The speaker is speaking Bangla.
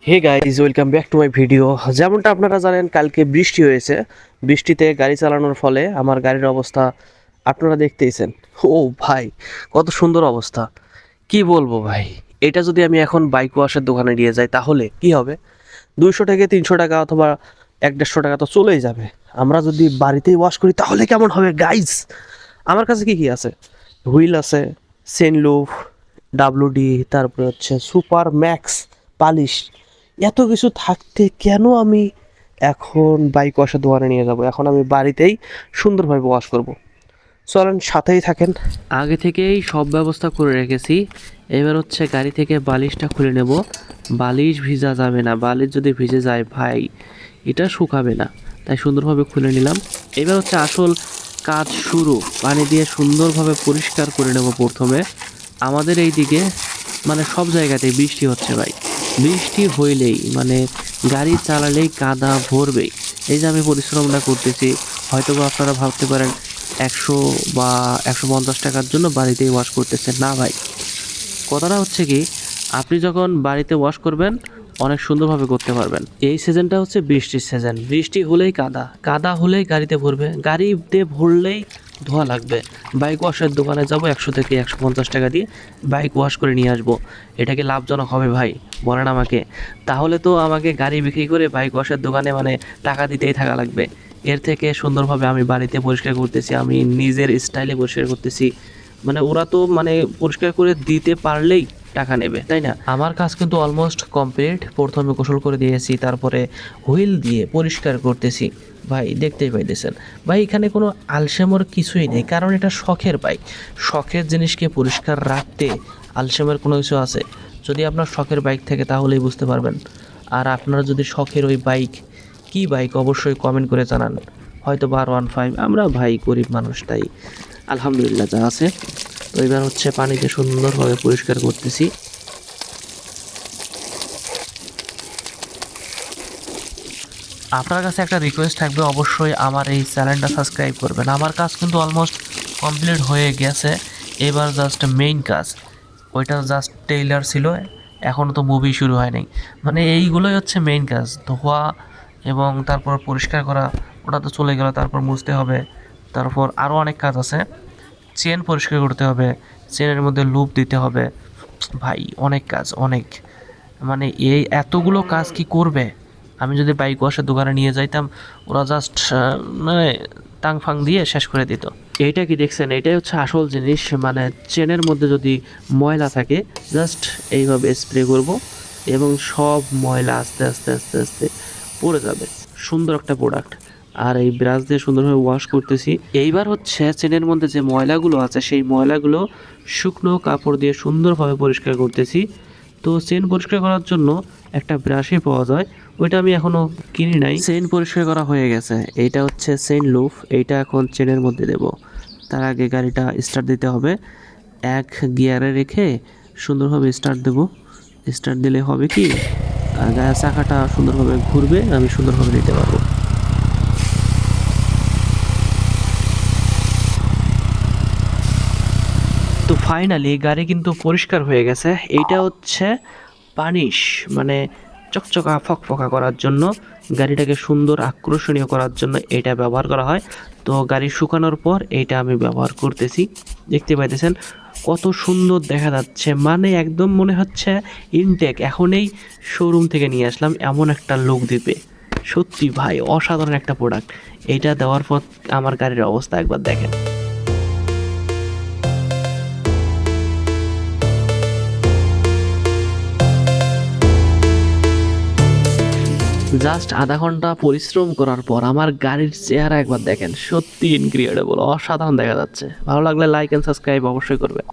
Hey guys, welcome back to my video. যেমনটা আপনারা জানেন, কালকে বৃষ্টি হয়েছে। বৃষ্টিতে গাড়ি চালানোর ফলে আমার গাড়ির অবস্থা আপনারা দেখতেইছেন। ও ভাই, কত সুন্দর অবস্থা! কি বলবো ভাই, এটা যদি আমি এখন বাইক ওয়াশের দোকানে নিয়ে যাই তাহলে কি হবে? 200 থেকে 300 টাকা অথবা 150 টাকা তো চলেই যাবে। আমরা যদি বাড়িতেই ওয়াশ করি তাহলে কেমন হবে গাইজ? আমার কাছে কি কি আছে? হুইল আছে, সেনলুফ, ডাব্লুডি, তারপরে হচ্ছে সুপার ম্যাক্স পালিশ। এত কিছু থাকতে কেন আমি এখন বাইক ওয়াশের দোকানে নিয়ে যাব? এখন আমি বাড়িতেই সুন্দরভাবে ওয়াশ করব। চলেন, সাথেই থাকেন। আগে থেকেই সব ব্যবস্থা করে রেখেছি। এবার হচ্ছে গাড়ি থেকে বালিশটা খুলে নেব। বালিশ ভিজা যাবে না, বালিশ যদি ভিজে যায় ভাই এটা শুকাবে না, তাই সুন্দরভাবে খুলে নিলাম। এবার হচ্ছে আসল কাজ শুরু। পানি দিয়ে সুন্দরভাবে পরিষ্কার করে নেব প্রথমে। আমাদের এই দিকে মানে সব জায়গাতেই বৃষ্টি হচ্ছে ভাই। বৃষ্টি হইলেই মানে গাড়ি চালালেই কাদা ভরবেই। এই যে আমি পরিশ্রমটা করতেছি, হয়তো বা আপনারা ভাবতে পারেন 100 বা 150 টাকার জন্য বাড়িতেই ওয়াশ করতেছেন। না ভাই, কথাটা হচ্ছে কি, আপনি যখন বাড়িতে ওয়াশ করবেন অনেক সুন্দরভাবে করতে পারবেন। এই সিজনটা হচ্ছে বৃষ্টির সিজন। বৃষ্টি হলেই কাদা, কাদা হলেই গাড়িতে ভরবে, গাড়িতে ভরলেই ধোয়া লাগবে। বাইক ওয়াশের দোকানে যাব, 100 থেকে 150 টাকা দিয়ে বাইক ওয়াশ করে নিয়ে আসবো। এটা কি লাভজনক হবে ভাই? বলেন আমাকে। তাহলে তো আমাকে গাড়ি বিক্রি করে বাইক ওয়াশের দোকানে মানে টাকা দিতেই থাকা লাগবে। এর থেকে সুন্দরভাবে আমি বাড়িতে পরিষ্কার করতেছি, আমি নিজের স্টাইলে পরিষ্কার করতেছি। মানে ওরা তো মানে পরিষ্কার করে দিতে পারলেই টাকা নেবে, তাই না? আমার কাজ কিন্তু অলমোস্ট কমপ্লিট। প্রথমে গোসল করে দিয়েছি, তারপরে হুইল দিয়ে পরিষ্কার করতেছি। ভাই দেখতেই পাইতেছেন ভাই, এখানে কোনো আলসেমর কিছুই নেই, কারণ এটা শখের বাইক। শখের জিনিসকে পরিষ্কার রাখতে আলসেমের কোনো কিছু আছে? যদি আপনার শখের বাইক থাকে তাহলেই বুঝতে পারবেন। আর আপনার যদি শখের ওই বাইক, কি বাইক, অবশ্যই কমেন্ট করে জানান। হয়তো বা R15। আমরা ভাই গরিব মানুষ, তাই আলহামদুলিল্লাহ যা আছে। তো এবার হচ্ছে পানিতে সুন্দরভাবে পরিষ্কার করতেছি। আপনার কাছে একটা রিকোয়েস্ট থাকবে, অবশ্যই আমার এই চ্যানেলটা সাবস্ক্রাইব করবেন। আমার কাজ কিন্তু অলমোস্ট কমপ্লিট হয়ে গেছে। এবার জাস্ট মেইন কাজ, ওইটা জাস্ট টেইলার ছিল, এখনও তো মুভি শুরু হয়নি। মানে এইগুলোই হচ্ছে মেইন কাজ, ধোয়া এবং তারপর পরিষ্কার করা। ওটা তো চলে গেল, তারপর মুছতে হবে। তারপর আরও অনেক কাজ আছে। চেন পরিষ্কার করতে হবে, চেনের মধ্যে লুপ দিতে হবে। ভাই অনেক কাজ, অনেক। মানে এই এতগুলো কাজ কি করবে? আমি যদি বাইক ওয়াশের দোকানে নিয়ে যাইতাম, ওরা জাস্ট মানে টাং ফাং দিয়ে শেষ করে দিত। এইটা কি দেখছেন? এটাই হচ্ছে আসল জিনিস। মানে চেনের মধ্যে যদি ময়লা থাকে, জাস্ট এইভাবে স্প্রে করব এবং সব ময়লা আস্তে আস্তে আস্তে আস্তে পড়ে যাবে। সুন্দর একটা প্রোডাক্ট। আর এই ব্রাশ দিয়ে সুন্দরভাবে ওয়াশ করতেছি। এইবার হচ্ছে চেনের মধ্যে যে ময়লাগুলো আছে সেই ময়লাগুলো শুকনো কাপড় দিয়ে সুন্দরভাবে পরিষ্কার করতেছি। তো চেন পরিষ্কার করার জন্য একটা ব্রাশই পাওয়া যায়, ওইটা আমি এখনও কিনি নাই। চেন পরিষ্কার করা হয়ে গেছে। এইটা হচ্ছে চেন লুপ, এইটা এখন চেনের মধ্যে দেব। তার আগে গাড়িটা স্টার্ট দিতে হবে। এক গিয়ারে রেখে সুন্দরভাবে স্টার্ট দেব। স্টার্ট দিলে হবে কি, গায়ের চাকাটা সুন্দরভাবে ঘুরবে, আমি সুন্দরভাবে নিতে পারবো। তো ফাইনালি গাড়ি কিন্তু পরিষ্কার হয়ে গেছে। এইটা হচ্ছে পানিশ, মানে চকচকা ফকফকা করার জন্য, গাড়িটাকে সুন্দর আকর্ষণীয় করার জন্য এটা ব্যবহার করা হয়। তো গাড়ি শুকানোর পর এইটা আমি ব্যবহার করতেছি। দেখতে পাইতেছেন কত সুন্দর দেখা যাচ্ছে, মানে একদম মনে হচ্ছে ইনটেক এখনই শোরুম থেকে নিয়ে আসলাম, এমন একটা লুক দিবে। সত্যি ভাই অসাধারণ একটা প্রোডাক্ট। এইটা দেওয়ার পর আমার গাড়ির অবস্থা একবার দেখেন। জাস্ট আধা ঘন্টা পরিশ্রম করার পর আমার গাড়ির চেহারা একবার দেখেন, সত্যি ইনক্রেডিবল, অসাধারণ দেখা যাচ্ছে। ভালো লাগলে লাইক এন্ড সাবস্ক্রাইব অবশ্যই করবে।